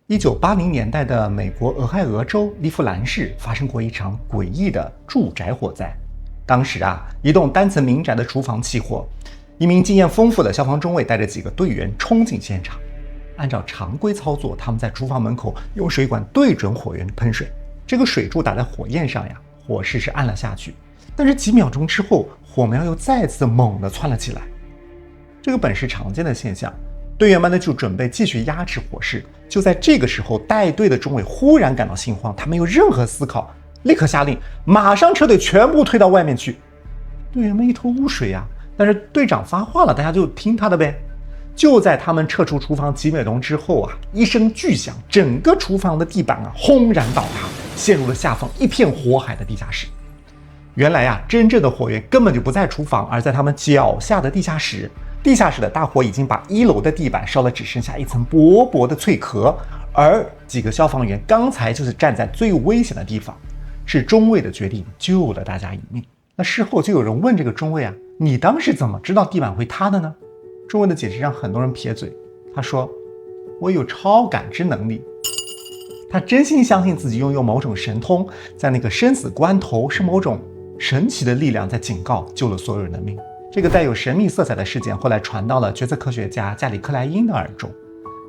1980年代的美国俄亥俄州利夫兰市发生过一场诡异的住宅火灾。当时一栋单层民宅的厨房起火，一名经验丰富的消防中尉带着几个队员冲进现场。按照常规操作，他们在厨房门口用水管对准火源喷水，这个水柱打在火焰上火势是按了下去。但是几秒钟之后，火苗又再次猛地窜了起来。这个本是常见的现象，队员们呢就准备继续压制火势。就在这个时候，带队的中尉忽然感到心慌，他没有任何思考，立刻下令马上撤退，全部退到外面去。队员们一头雾水但是队长发话了，大家就听他的呗。就在他们撤出厨房几秒钟之后一声巨响，整个厨房的地板轰然倒塌，陷入了下方一片火海的地下室。原来真正的火源根本就不在厨房，而在他们脚下的地下室。地下室的大火已经把1楼的地板烧了只剩下一层薄薄的脆壳，而几个消防员刚才就是站在最危险的地方，是中尉的决定救了大家一命。那事后就有人问这个中尉你当时怎么知道地板会塌的呢？中尉的解释让很多人撇嘴，他说我有超感知能力。他真心相信自己拥有某种神通，在那个生死关头是某种神奇的力量在警告，救了所有人的命。这个带有神秘色彩的事件后来传到了决策科学家加里克莱因的耳中。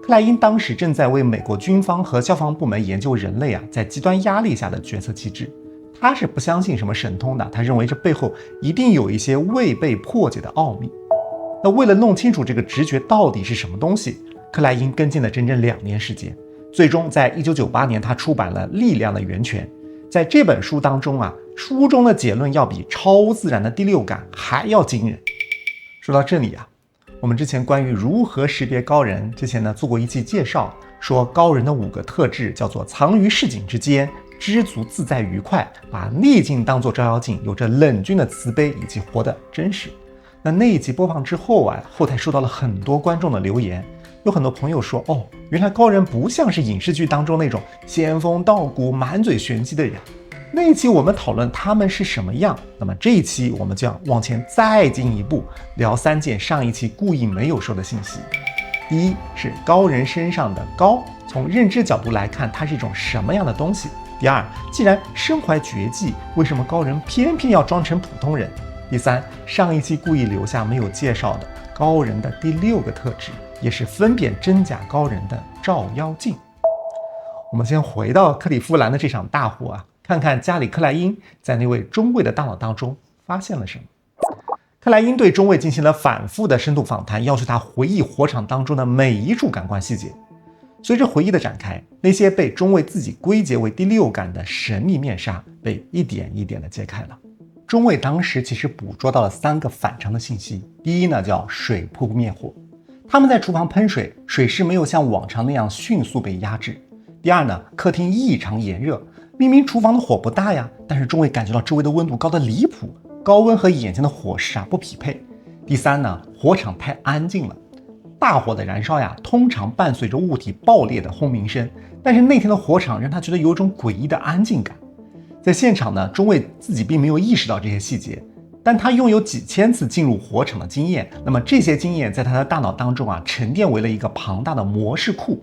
克莱因当时正在为美国军方和消防部门研究人类在极端压力下的决策机制。他是不相信什么神通的，他认为这背后一定有一些未被破解的奥秘。那为了弄清楚这个直觉到底是什么东西，克莱因跟进了整整2年时间，最终在1998年他出版了《力量的源泉》。在这本书当中书中的结论要比超自然的第六感还要惊人。说到这里我们之前关于如何识别高人之前呢做过一期介绍，说高人的5个特质叫做藏于市井之间，知足自在愉快，把逆境当作照妖镜，有着冷峻的慈悲，以及活得真实。那一集播放之后后台收到了很多观众的留言，有很多朋友说原来高人不像是影视剧当中那种仙风道骨满嘴玄机的人。那一期我们讨论他们是什么样，那么这一期我们就要往前再进一步，聊3件上一期故意没有说的信息。第一是高人身上的高，从认知角度来看它是一种什么样的东西。第二，既然身怀绝技，为什么高人偏偏要装成普通人？第三，上一期故意留下没有介绍的高人的第6个特质，也是分辨真假高人的照妖镜。我们先回到克利夫兰的这场大火看看加里克莱因在那位中尉的大脑当中发现了什么。克莱因对中尉进行了反复的深度访谈，要求他回忆火场当中的每一处感官细节。随着回忆的展开，那些被中尉自己归结为第6感的神秘面纱被一点一点的揭开了。中尉当时其实捕捉到了3个反常的信息。第一呢，叫水扑不灭火，他们在厨房喷水，水势没有像往常那样迅速被压制。第二呢，客厅异常炎热，明明厨房的火不大但是中尉感觉到周围的温度高得离谱，高温和眼前的火势不匹配。第三呢，火场太安静了，大火的燃烧通常伴随着物体爆裂的轰鸣声，但是那天的火场让他觉得有种诡异的安静感。在现场呢，中尉自己并没有意识到这些细节，但他拥有几千次进入火场的经验，那么这些经验在他的大脑当中沉淀为了一个庞大的模式库。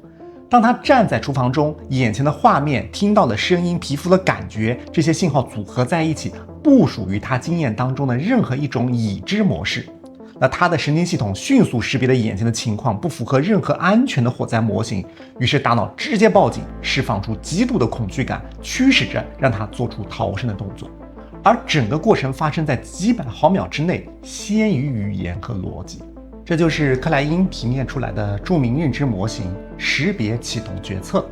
当他站在厨房中，眼前的画面、听到的声音、皮肤的感觉，这些信号组合在一起，不属于他经验当中的任何一种已知模式。那他的神经系统迅速识别了眼前的情况不符合任何安全的火灾模型，于是大脑直接报警，释放出极度的恐惧感，驱使着让他做出逃生的动作。而整个过程发生在几百毫秒之内，先于语言和逻辑。这就是克莱因提炼出来的著名认知模型识别启动决策。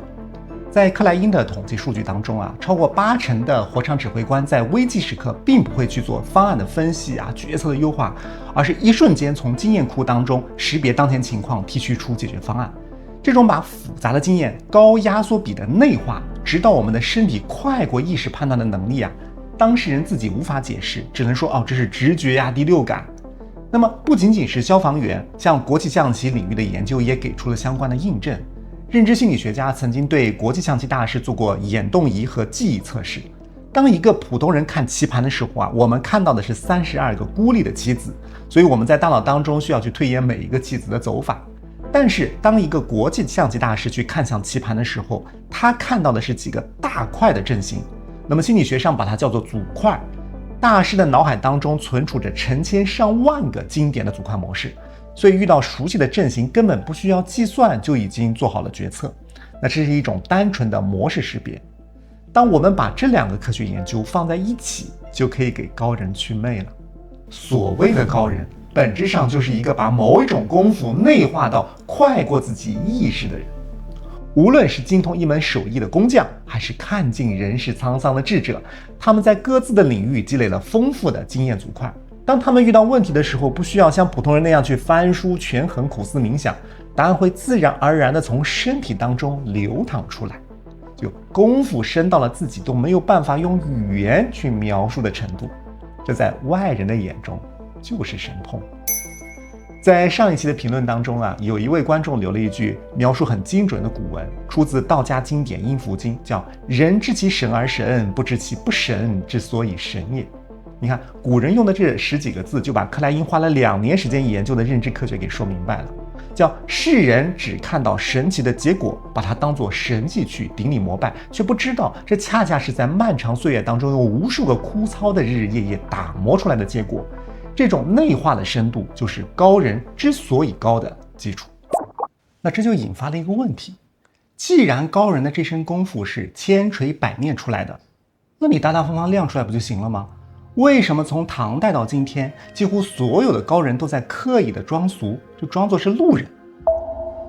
在克莱因的统计数据当中超过80%的火场指挥官在危机时刻并不会去做方案的分析决策的优化，而是一瞬间从经验库当中识别当前情况，提取出解决方案。这种把复杂的经验高压缩比的内化，直到我们的身体快过意识判断的能力当事人自己无法解释，只能说这是直觉第6感。那么不仅仅是消防员，像国际象棋领域的研究也给出了相关的印证。认知心理学家曾经对国际象棋大师做过眼动仪和记忆测试。当一个普通人看棋盘的时候我们看到的是32个孤立的棋子，所以我们在大脑当中需要去推演每一个棋子的走法。但是当一个国际象棋大师去看象棋盘的时候，他看到的是几个大块的阵型，那么心理学上把它叫做组块。大师的脑海当中存储着成千上万个经典的组块模式，所以遇到熟悉的阵型根本不需要计算就已经做好了决策。那这是一种单纯的模式识别。当我们把这两个科学研究放在一起，就可以给高人祛魅了。所谓的高人，本质上就是一个把某一种功夫内化到快过自己意识的人。无论是精通一门手艺的工匠，还是看尽人世沧桑的智者，他们在各自的领域积累了丰富的经验组块。当他们遇到问题的时候，不需要像普通人那样去翻书权衡苦思冥想，答案会自然而然地从身体当中流淌出来。就功夫深到了自己都没有办法用语言去描述的程度，这在外人的眼中就是神通。在上一期的评论当中啊，有一位观众留了一句描述很精准的古文，出自道家经典《阴符经》，叫“人知其神而神，不知其不神之所以神也”。你看，古人用的这10几个字，就把克莱因花了2年时间研究的认知科学给说明白了。叫世人只看到神奇的结果，把它当作神迹去顶礼膜拜，却不知道这恰恰是在漫长岁月当中用无数个枯燥的日日夜夜打磨出来的结果。这种内化的深度，就是高人之所以高的基础。那这就引发了一个问题：既然高人的这身功夫是千锤百炼出来的，那你大大方方亮出来不就行了吗？为什么从唐代到今天，几乎所有的高人都在刻意的装俗，就装作是路人？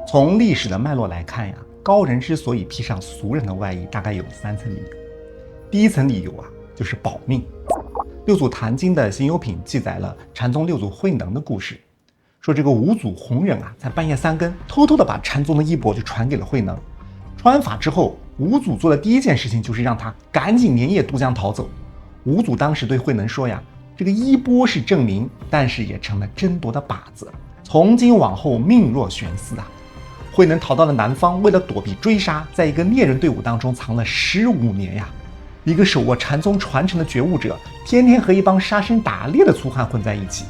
从历史的脉络来看呀，高人之所以披上俗人的外衣，大概有3层理由。第一层理由啊，就是保命。六祖坛经的行有品记载了禅宗六祖慧能的故事，说这个五祖弘忍啊，在半夜3更偷偷的把禅宗的衣钵就传给了慧能。传完法之后，五祖做的第一件事情就是让他赶紧连夜渡江逃走。五祖当时对慧能说呀，这个衣钵是证明，但是也成了争夺的靶子，从今往后命若悬丝啊。慧能逃到了南方，为了躲避追杀，在一个猎人队伍当中藏了15年呀。一个手握禅宗传承的觉悟者，天天和一帮杀生打猎的粗汉混在一起。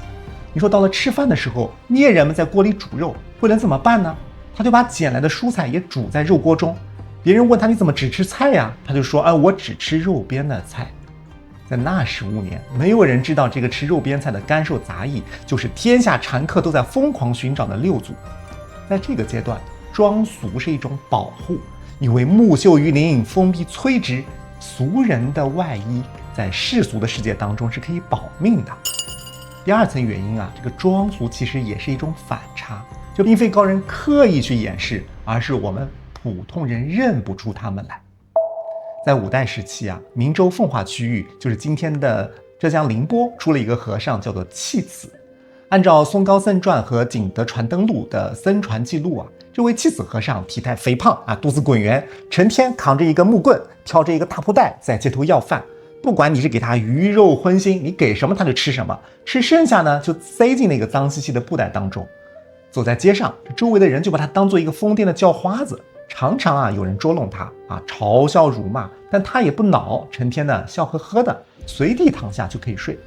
你说到了吃饭的时候，猎人们在锅里煮肉，慧能怎么办呢？他就把捡来的蔬菜也煮在肉锅中。别人问他你怎么只吃菜呀？他就说我只吃肉边的菜。在那15年，没有人知道这个吃肉边菜的干瘦杂役，就是天下禅客都在疯狂寻找的六祖。在这个阶段，装俗是一种保护，因为木秀于林，风必摧之。俗人的外衣在世俗的世界当中是可以保命的。第2层原因啊，这个装俗其实也是一种反差，就并非高人刻意去掩饰，而是我们普通人认不出他们来。在5代时期啊，明州奉化区域，就是今天的浙江宁波，出了一个和尚叫做弃子。按照松高僧传和景德传灯录的僧传记录啊，这位弃子和尚体态肥胖啊，肚子滚圆，成天扛着一根木棍，挑着一个大布袋在街头要饭。不管你是给他鱼肉荤腥，你给什么他就吃什么，吃剩下呢就塞进那个脏兮兮的布袋当中。走在街上，周围的人就把他当做一个疯癫的叫花子，常常啊有人捉弄他啊，嘲笑辱骂，但他也不恼，成天呢笑呵呵的，随地躺下就可以睡。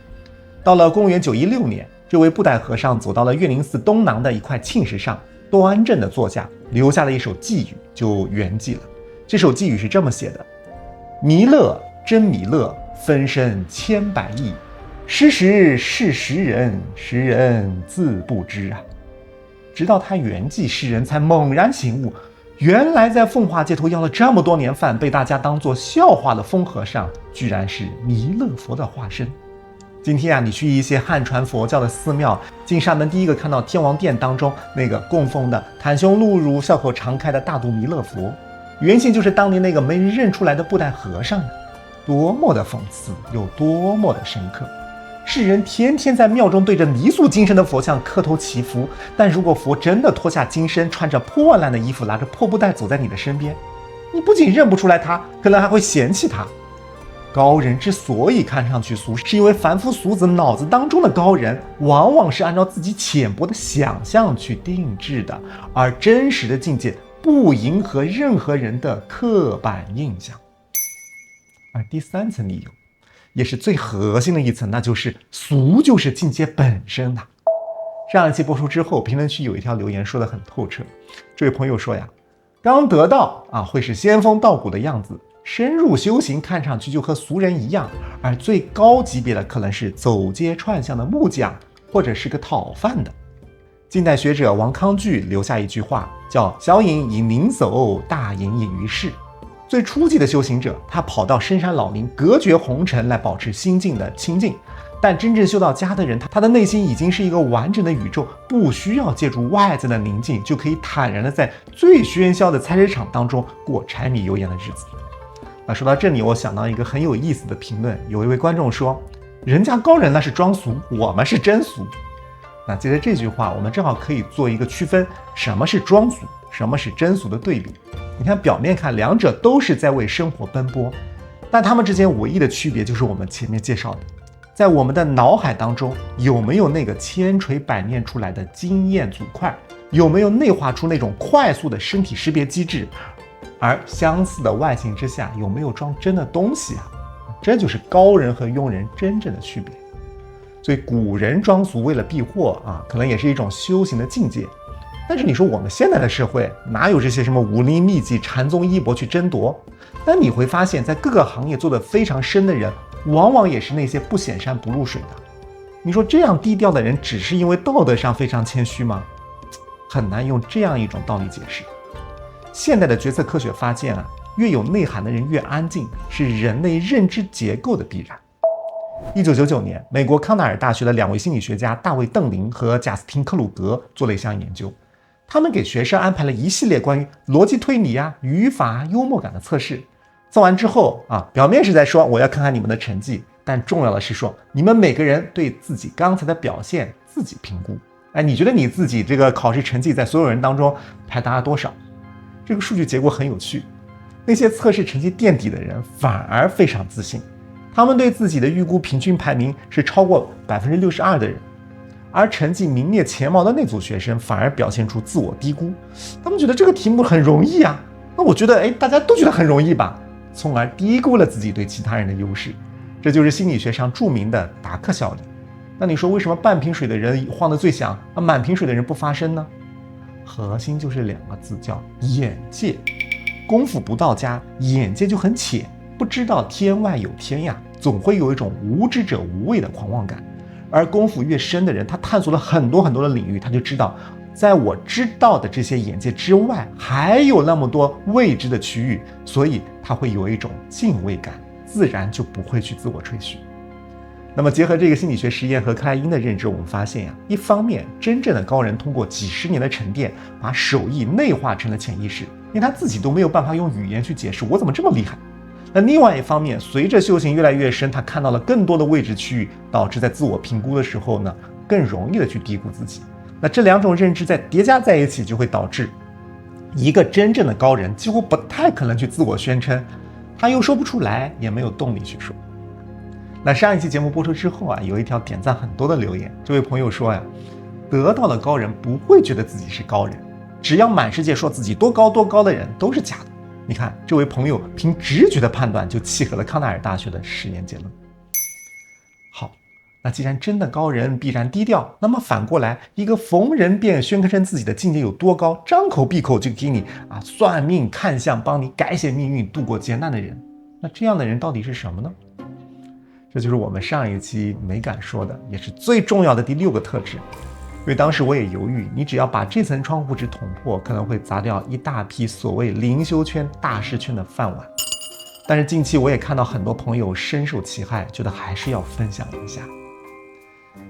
到了公元916年，这位布袋和尚走到了岳灵寺东南的一块磬石上，端正的坐下，留下了一首寄语，就圆寂了。这首寄语是这么写的：弥勒真弥勒，分身千百亿，时时是时人，时人自不知啊。直到他圆寂，世人才猛然醒悟，原来在奉化街头要了这么多年饭，被大家当作笑话的疯和尚，居然是弥勒佛的化身。今天啊，你去一些汉传佛教的寺庙，进山门第一个看到天王殿当中那个供奉的袒胸露乳、笑口常开的大肚弥勒佛，原型就是当年那个没人认出来的布袋和尚呀！多么的讽刺，又多么的深刻！世人天天在庙中对着泥塑金身的佛像磕头祈福，但如果佛真的脱下金身，穿着破烂的衣服，拿着破布袋走在你的身边，你不仅认不出来他，可能还会嫌弃他。高人之所以看上去俗，是因为凡夫俗子脑子当中的高人往往是按照自己浅薄的想象去定制的，而真实的境界不迎合任何人的刻板印象。而第3层理由，也是最核心的一层，那就是俗就是境界本身呐。上一期播出之后，评论区有一条留言说得很透彻。这位朋友说呀，刚得道会是仙风道骨的样子，深入修行看上去就和俗人一样，而最高级别的可能是走街串巷的木匠，或者是个讨饭的。近代学者王康巨留下一句话，叫小隐以宁叟，大隐隐于市。最初级的修行者，他跑到深山老林，隔绝红尘来保持心境的清净。但真正修到家的人，他的内心已经是一个完整的宇宙，不需要借助外在的宁静，就可以坦然的在最喧嚣的菜市场当中过柴米油盐的日子。那说到这里，我想到一个很有意思的评论，有一位观众说，人家高人那是装俗，我们是真俗。那接着这句话，我们正好可以做一个区分，什么是装俗，什么是真俗的对比。你看表面看，两者都是在为生活奔波，但他们之间唯一的区别就是我们前面介绍的，在我们的脑海当中有没有那个千锤百炼出来的经验组块，有没有内化出那种快速的身体识别机制，而相似的外形之下有没有装真的东西啊？这就是高人和庸人真正的区别。所以古人装俗为了避祸可能也是一种修行的境界。但是你说我们现在的社会哪有这些什么武林秘籍、禅宗衣钵去争夺？但你会发现在各个行业做得非常深的人，往往也是那些不显山不露水的。你说这样低调的人只是因为道德上非常谦虚吗？很难用这样一种道理解释。现代的决策科学发现越有内涵的人越安静，是人类认知结构的必然。1999年，美国康奈尔大学的2位心理学家大卫·邓林和贾斯汀·克鲁格做了一项研究，他们给学生安排了一系列关于逻辑推理语法幽默感的测试。做完之后表面是在说我要看看你们的成绩，但重要的是说你们每个人对自己刚才的表现自己评估。你觉得你自己这个考试成绩在所有人当中排达了多少？这个数据结果很有趣，那些测试成绩垫底的人反而非常自信，他们对自己的预估平均排名是超过62%的人，而成绩名列前茅的那组学生反而表现出自我低估，他们觉得这个题目很容易那我觉得大家都觉得很容易吧，从而低估了自己对其他人的优势。这就是心理学上著名的达克效应。那你说为什么半瓶水的人晃得最响，满瓶水的人不发声呢？核心就是2个字，叫眼界。功夫不到家，眼界就很浅，不知道天外有天总会有一种无知者无畏的狂妄感。而功夫越深的人，他探索了很多的领域，他就知道在我知道的这些眼界之外还有那么多未知的区域，所以他会有一种敬畏感，自然就不会去自我吹嘘。那么结合这个心理学实验和克莱因的认知，我们发现一方面真正的高人通过几十年的沉淀，把手艺内化成了潜意识，连他自己都没有办法用语言去解释我怎么这么厉害。那另外一方面，随着修行越来越深，他看到了更多的未知区域，导致在自我评估的时候呢，更容易的去低估自己。那这2种认知在叠加在一起，就会导致一个真正的高人几乎不太可能去自我宣称，他又说不出来，也没有动力去说。那上一期节目播出之后有一条点赞很多的留言，这位朋友说得到的高人不会觉得自己是高人，只要满世界说自己多高多高的人都是假的。你看这位朋友凭直觉的判断就契合了康奈尔大学的实验结论。好，那既然真的高人必然低调，那么反过来，一个逢人便宣称自己的境界有多高，张口闭口就给你算命看相，帮你改写命运，度过劫难的人，那这样的人到底是什么呢？这就是我们上一期没敢说的，也是最重要的第6个特质。因为当时我也犹豫，你只要把这层窗户纸捅破，可能会砸掉一大批所谓灵修圈、大师圈的饭碗。但是近期我也看到很多朋友深受其害，觉得还是要分享一下。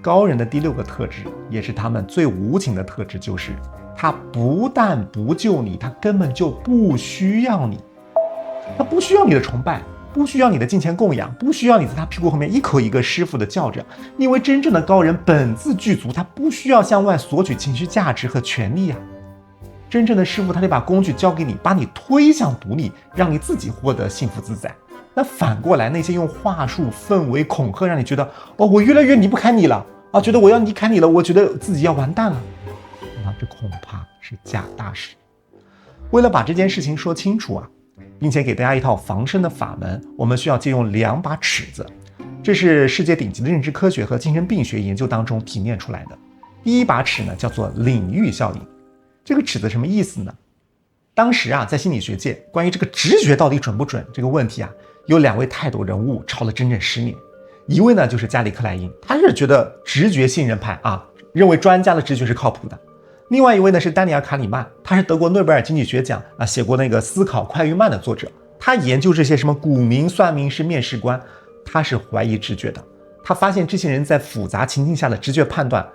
高人的第6个特质，也是他们最无情的特质，就是他不但不救你，他根本就不需要你。他不需要你的崇拜，不需要你的金钱供养，不需要你在他屁股后面一口一个师傅的叫着，因为真正的高人本自具足，他不需要向外索取情绪价值和权利真正的师傅他得把工具交给你，把你推向独立，让你自己获得幸福自在。那反过来，那些用话术、氛围、恐吓让你觉得我越来越离不开你了觉得我要离开你了，我觉得自己要完蛋了，那这恐怕是假大师。为了把这件事情说清楚并且给大家一套防身的法门，我们需要借用2把尺子，这是世界顶级的认知科学和精神病学研究当中提炼出来的。第一把尺呢叫做领域效应。这个尺子什么意思呢？当时在心理学界关于这个直觉到底准不准这个问题有2位泰斗人物吵了整整10年。一位呢就是加里克莱因，他是觉得直觉信任派认为专家的直觉是靠谱的。另外一位呢是丹尼尔·卡里曼，他是得过诺贝尔经济学奖写过那个《思考快与慢》的作者。他研究这些什么股民、算命师、面试官，他是怀疑直觉的。他发现这些人在复杂情境下的直觉判断，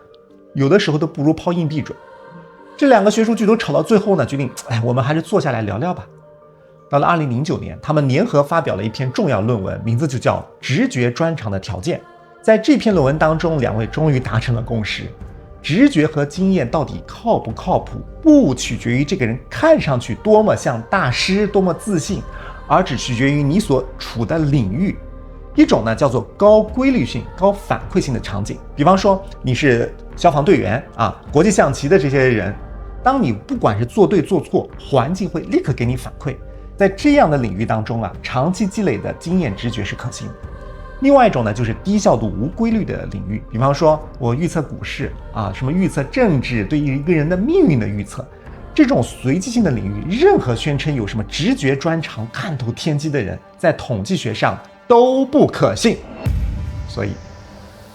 有的时候都不如抛硬币准。这2个学术巨头吵到最后呢，决定，我们还是坐下来聊聊吧。到了2009年，他们联合发表了一篇重要论文，名字就叫《直觉专长的条件》。在这篇论文当中，2位终于达成了共识：直觉和经验到底靠不靠谱，不取决于这个人看上去多么像大师，多么自信，而只取决于你所处的领域。一种呢叫做高规律性、高反馈性的场景，比方说你是消防队员国际象棋的这些人，当你不管是做对做错，环境会立刻给你反馈。在这样的领域当中长期积累的经验直觉是可行的。另外一种呢就是低效度无规律的领域，比方说我预测股市什么预测政治，对于一个人的命运的预测，这种随机性的领域，任何宣称有什么直觉专长、看透天机的人，在统计学上都不可信。所以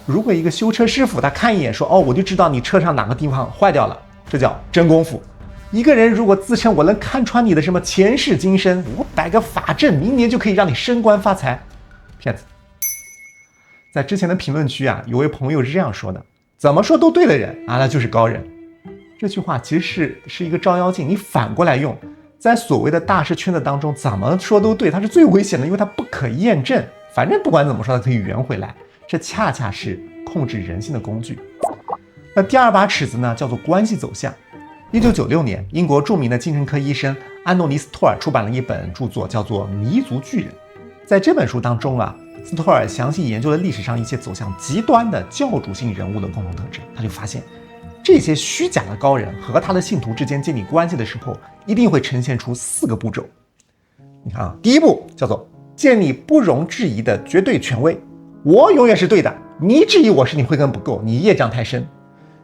如果一个修车师傅他看一眼说我就知道你车上哪个地方坏掉了，这叫真功夫。一个人如果自称我能看穿你的什么前世今生，我摆个法阵，明年就可以让你升官发财，骗子。在之前的评论区有位朋友是这样说的：怎么说都对的人那就是高人。这句话其实是一个照妖镜，你反过来用，在所谓的大师圈子当中，怎么说都对，它是最危险的，因为它不可验证。反正不管怎么说，它可以圆回来，这恰恰是控制人性的工具。那第2把尺子呢，叫做关系走向。1996年，英国著名的精神科医生安诺尼斯托尔出版了一本著作，叫做《弥足巨人》。在这本书当中斯托尔详细研究了历史上一些走向极端的教主性人物的共同特质。他就发现，这些虚假的高人和他的信徒之间建立关系的时候，一定会呈现出4个步骤。你看第一步叫做建立不容置疑的绝对权威，我永远是对的，你质疑我是你慧根不够，你业障太深。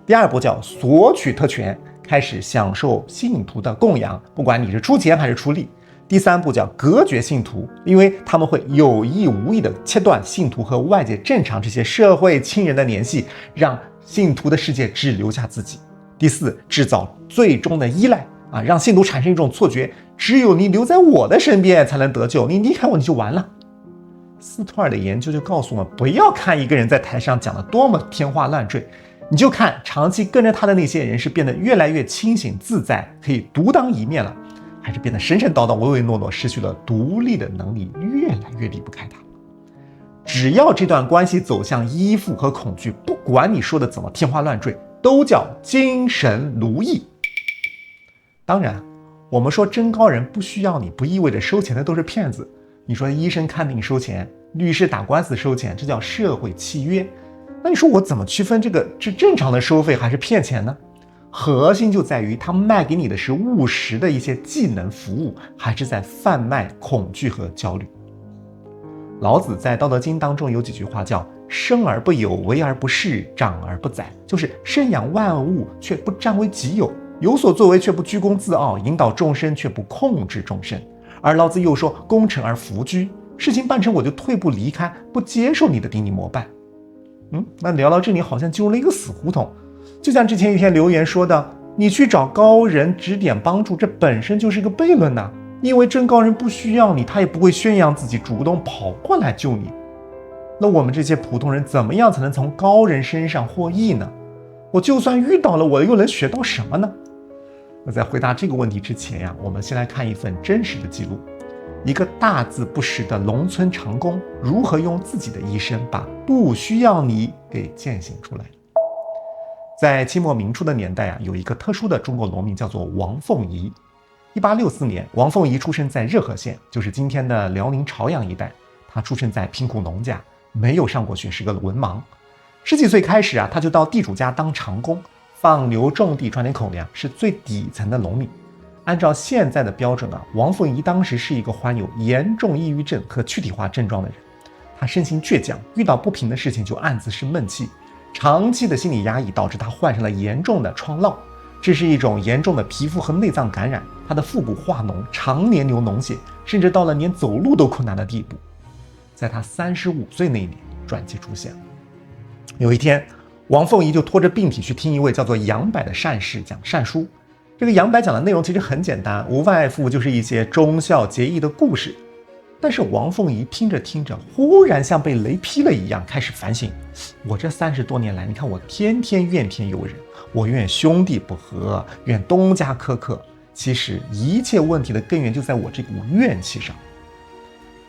第2步叫索取特权，开始享受信徒的供养，不管你是出钱还是出力。第3步叫隔绝信徒，因为他们会有意无意地切断信徒和外界正常这些社会亲人的联系，让信徒的世界只留下自己。第4，制造最终的依赖让信徒产生一种错觉，只有你留在我的身边才能得救，你离开我你就完了。斯托尔的研究就告诉我们，不要看一个人在台上讲的多么天花乱坠，你就看长期跟着他的那些人是变得越来越清醒自在，可以独当一面了，还是变得神神叨叨、唯唯诺诺，失去了独立的能力，越来越离不开他。只要这段关系走向依附和恐惧，不管你说的怎么天花乱坠，都叫精神奴役。当然，我们说真高人不需要你，不意味着收钱的都是骗子。你说医生看病收钱，律师打官司收钱，这叫社会契约。那你说我怎么区分这个是正常的收费还是骗钱呢？核心就在于他卖给你的是务实的一些技能服务，还是在贩卖恐惧和焦虑。老子在《道德经》当中有几句话叫生而不有，为而不恃，长而不宰，就是生养万物却不占为己有，有所作为却不居功自傲，引导众生却不控制众生。而老子又说功成而弗居，事情办成我就退步离开，不接受你的顶礼膜拜。那聊到这里好像进入了一个死胡同。就像之前一篇留言说的，你去找高人指点帮助，这本身就是一个悖论呐。因为真高人不需要你，他也不会宣扬自己主动跑过来救你。那我们这些普通人怎么样才能从高人身上获益呢？我就算遇到了，我又能学到什么呢？那在回答这个问题之前我们先来看一份真实的记录。一个大字不识的农村长工如何用自己的一生把不需要你给践行出来。在清末民初的年代有一个特殊的中国农民叫做王凤仪。1864年，王凤仪出生在热河县，就是今天的辽宁朝阳一带。他出生在贫苦农家，没有上过学，是个文盲。10几岁开始他就到地主家当长工，放牛种地赚点口粮，是最底层的农民。按照现在的标准王凤仪当时是一个患有严重抑郁症和躯体化症状的人。他生性倔强，遇到不平的事情就暗自生闷气，长期的心理压抑导致他患上了严重的疮痨，这是一种严重的皮肤和内脏感染，他的腹部化脓，常年流脓血，甚至到了连走路都困难的地步。在他35岁那一年，转机出现了。有一天，王凤仪就拖着病体去听一位叫做杨柏的善士讲善书。这个杨柏讲的内容其实很简单，无外乎就是一些忠孝节义的故事。但是王凤仪听着听着，忽然像被雷劈了一样，开始反省：我这30多年来，你看我天天怨天尤人，我怨兄弟不和，怨东家苛刻。其实一切问题的根源就在我这股怨气上。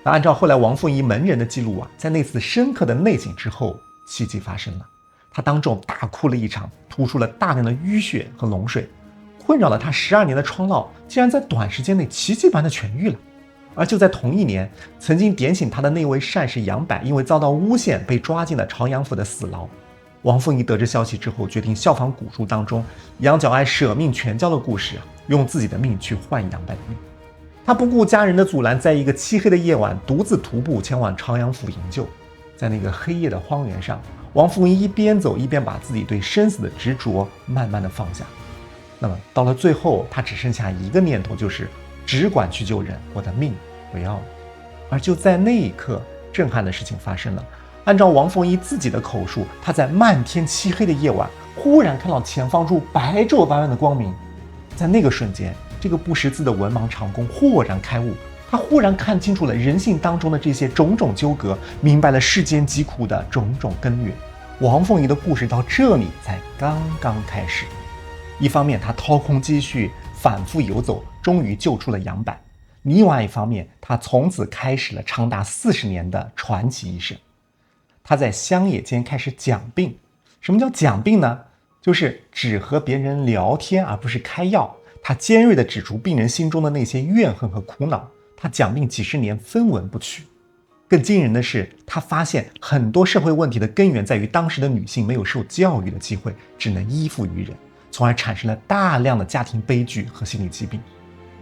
那按照后来王凤仪门人的记录啊，在那次深刻的内省之后，奇迹发生了。他当众大哭了一场，吐出了大量的淤血和脓水，困扰了他12年的疮痨，竟然在短时间内奇迹般的痊愈了。而就在同一年，曾经点醒他的那位善士杨柏，因为遭到诬陷，被抓进了朝阳府的死牢。王凤仪得知消息之后，决定效仿古书当中杨角哀舍命全交的故事，用自己的命去换杨柏的命。他不顾家人的阻拦，在一个漆黑的夜晚，独自徒步前往朝阳府营救。在那个黑夜的荒原上，王凤仪一边走一边把自己对生死的执着慢慢的放下。那么到了最后，他只剩下一个念头，就是只管去救人，我的命不要了。而就在那一刻，震撼的事情发生了。按照王凤仪自己的口述，他在漫天漆黑的夜晚，忽然看到前方如白昼般的光明。在那个瞬间，这个不识字的文盲长工豁然开悟，他忽然看清楚了人性当中的这些种种纠葛，明白了世间疾苦的种种根源。王凤仪的故事到这里才刚刚开始。一方面，他掏空积蓄，反复游走，终于救出了杨柏；另外一方面，他从此开始了长达40年的传奇一生。他在乡野间开始讲病。什么叫讲病呢？就是只和别人聊天，而不是开药。他尖锐地指出病人心中的那些怨恨和苦恼，他讲病几十年分文不取。更惊人的是，他发现很多社会问题的根源在于当时的女性没有受教育的机会，只能依附于人，从而产生了大量的家庭悲剧和心理疾病。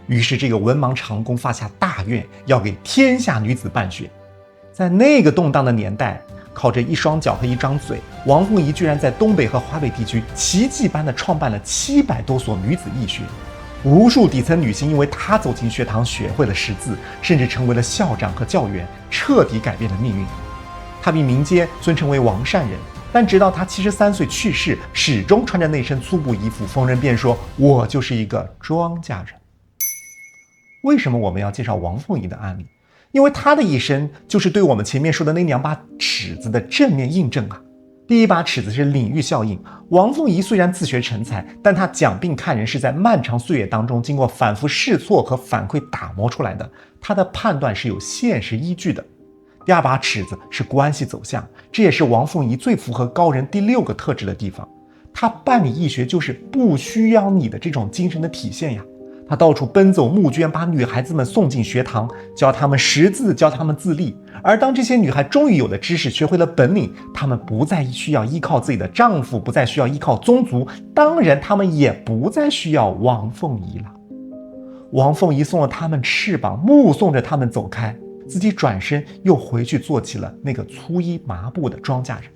于是这个文盲长工发下大愿，要给天下女子办学。在那个动荡的年代，靠着一双脚和一张嘴，王凤仪居然在东北和华北地区奇迹般的创办了700多所女子义学。无数底层女性因为她走进学堂，学会了识字，甚至成为了校长和教员，彻底改变了命运。她被民间尊称为王善人，但直到她73岁去世，始终穿着那身粗布衣服，逢人便说：“我就是一个庄稼人。”为什么我们要介绍王凤仪的案例？因为她的一生就是对我们前面说的那2把尺子的正面印证啊。第一把尺子是领域效应。王凤仪虽然自学成才，但她讲病看人是在漫长岁月当中经过反复试错和反馈打磨出来的，她的判断是有现实依据的。第二把尺子是关系走向，这也是王凤仪最符合高人第6个特质的地方。她办理义学就是不需要你的这种精神的体现呀。他到处奔走募捐，把女孩子们送进学堂，教她们识字，教她们自立。而当这些女孩终于有了知识，学会了本领，她们不再需要依靠自己的丈夫，不再需要依靠宗族，当然她们也不再需要王凤仪了。王凤仪送了她们翅膀，目送着她们走开，自己转身又回去做起了那个粗衣麻布的庄稼人。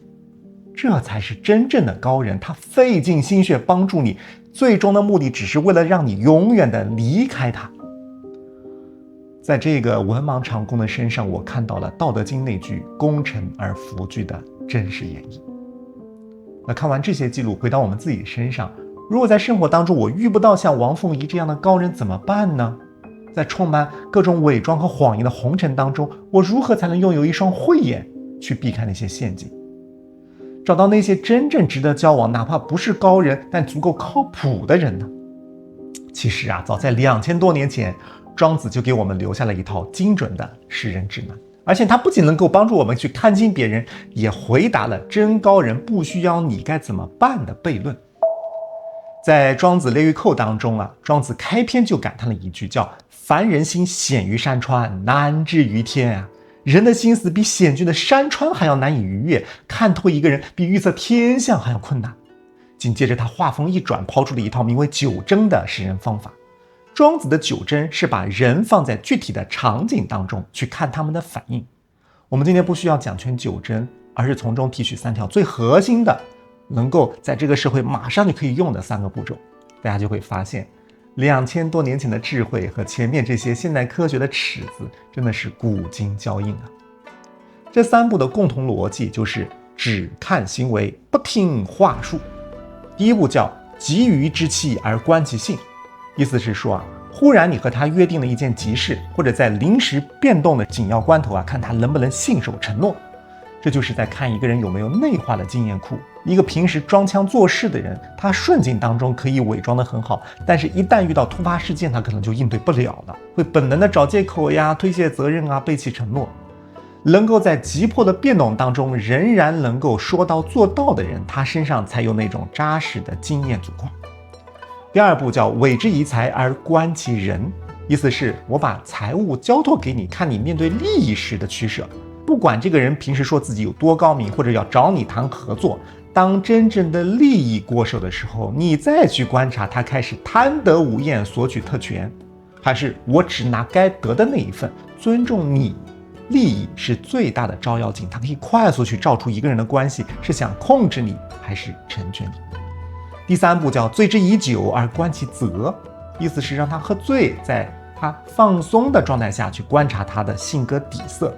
这才是真正的高人，他费尽心血帮助你，最终的目的只是为了让你永远的离开他。在这个文盲长工的身上，我看到了《道德经》那句功成而弗居的真实演绎。那看完这些记录，回到我们自己身上，如果在生活当中我遇不到像王凤仪这样的高人怎么办呢？在充满各种伪装和谎言的红尘当中，我如何才能拥有一双慧眼去避开那些陷阱，找到那些真正值得交往，哪怕不是高人但足够靠谱的人呢？其实啊，早在2000多年前，庄子就给我们留下了一套精准的识人指南，而且他不仅能够帮助我们去看清别人，也回答了真高人不需要你该怎么办的悖论。在庄子列御寇当中啊，庄子开篇就感叹了一句，叫凡人心险于山川，难至于天啊。人的心思比险峻的山川还要难以逾越，看透一个人比预测天象还要困难。紧接着他话锋一转，抛出了一套名为九征的识人方法。庄子的九征是把人放在具体的场景当中去看他们的反应。我们今天不需要讲全九征，而是从中提取3条最核心的能够在这个社会马上就可以用的3个步骤，大家就会发现2000多年前的智慧和前面这些现代科学的尺子真的是古今交映啊。这3步的共同逻辑就是只看行为，不听话术。第一步叫急于之气而观其性，意思是说忽然你和他约定了一件急事，或者在临时变动的紧要关头看他能不能信守承诺。这就是在看一个人有没有内化的经验库。一个平时装腔作势的人，他顺境当中可以伪装得很好，但是一旦遇到突发事件，他可能就应对不了了，会本能的找借口呀、推卸责任背弃承诺。能够在急迫的变动当中仍然能够说到做到的人，他身上才有那种扎实的经验祖矿。第2步叫委之以财而观其人，意思是我把财物交托给你，看你面对利益时的取舍。不管这个人平时说自己有多高明，或者要找你谈合作，当真正的利益过手的时候，你再去观察他开始贪得无厌索取特权，还是我只拿该得的那一份，尊重你。利益是最大的照妖镜，它可以快速去照出一个人的关系是想控制你还是成全你。第3步叫醉之以酒而观其责，意思是让他喝醉，在他放松的状态下去观察他的性格底色。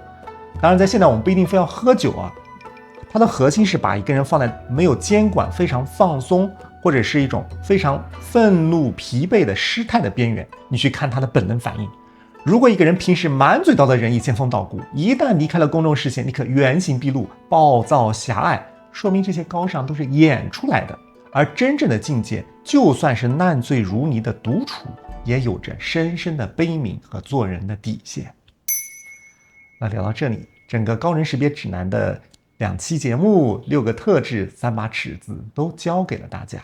当然在现在我们不一定非要喝酒它的核心是把一个人放在没有监管、非常放松，或者是一种非常愤怒、疲惫的失态的边缘，你去看他的本能反应。如果一个人平时满嘴道的仁义、仙风道骨，一旦离开了公众视线，立刻原形毕露、暴躁狭隘，说明这些高尚都是演出来的。而真正的境界，就算是烂醉如泥的独处，也有着深深的悲悯和做人的底线。那聊到这里，整个高人识别指南的2期节目、6个特质、3把尺子都教给了大家。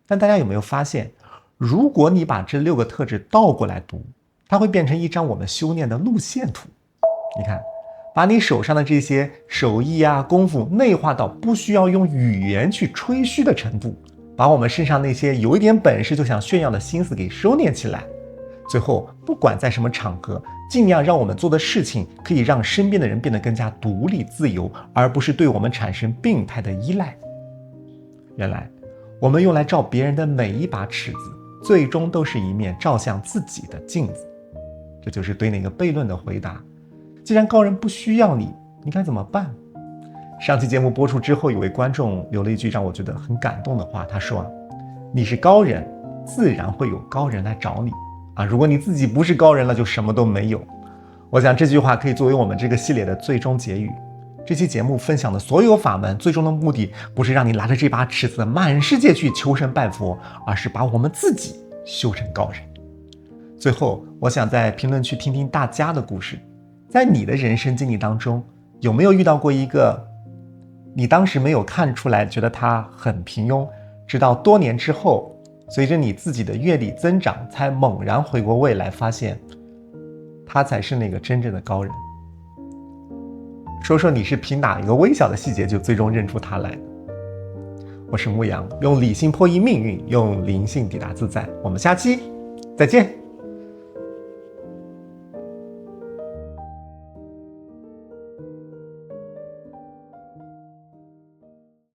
但大家有没有发现，如果你把这6个特质倒过来读，它会变成一张我们修炼的路线图。你看，把你手上的这些手艺功夫内化到不需要用语言去吹嘘的程度，把我们身上那些有一点本事就想炫耀的心思给收敛起来。最后，不管在什么场合，尽量让我们做的事情可以让身边的人变得更加独立自由，而不是对我们产生病态的依赖。原来，我们用来照别人的每一把尺子，最终都是一面照向自己的镜子。这就是对那个悖论的回答。既然高人不需要你，你该怎么办？上期节目播出之后，有位观众留了一句让我觉得很感动的话，他说你是高人，自然会有高人来找你如果你自己不是高人了，就什么都没有。我想这句话可以作为我们这个系列的最终结语。这期节目分享的所有法门，最终的目的不是让你拿着这把尺子满世界去求神拜佛，而是把我们自己修成高人。最后，我想在评论区听听大家的故事。在你的人生经历当中，有没有遇到过一个你当时没有看出来，觉得他很平庸，直到多年之后，随着你自己的阅历增长，才猛然回过味来，发现他才是那个真正的高人。说说你是凭哪一个微小的细节就最终认出他来的？我是牧羊，用理性破译命运，用灵性抵达自在。我们下期再见。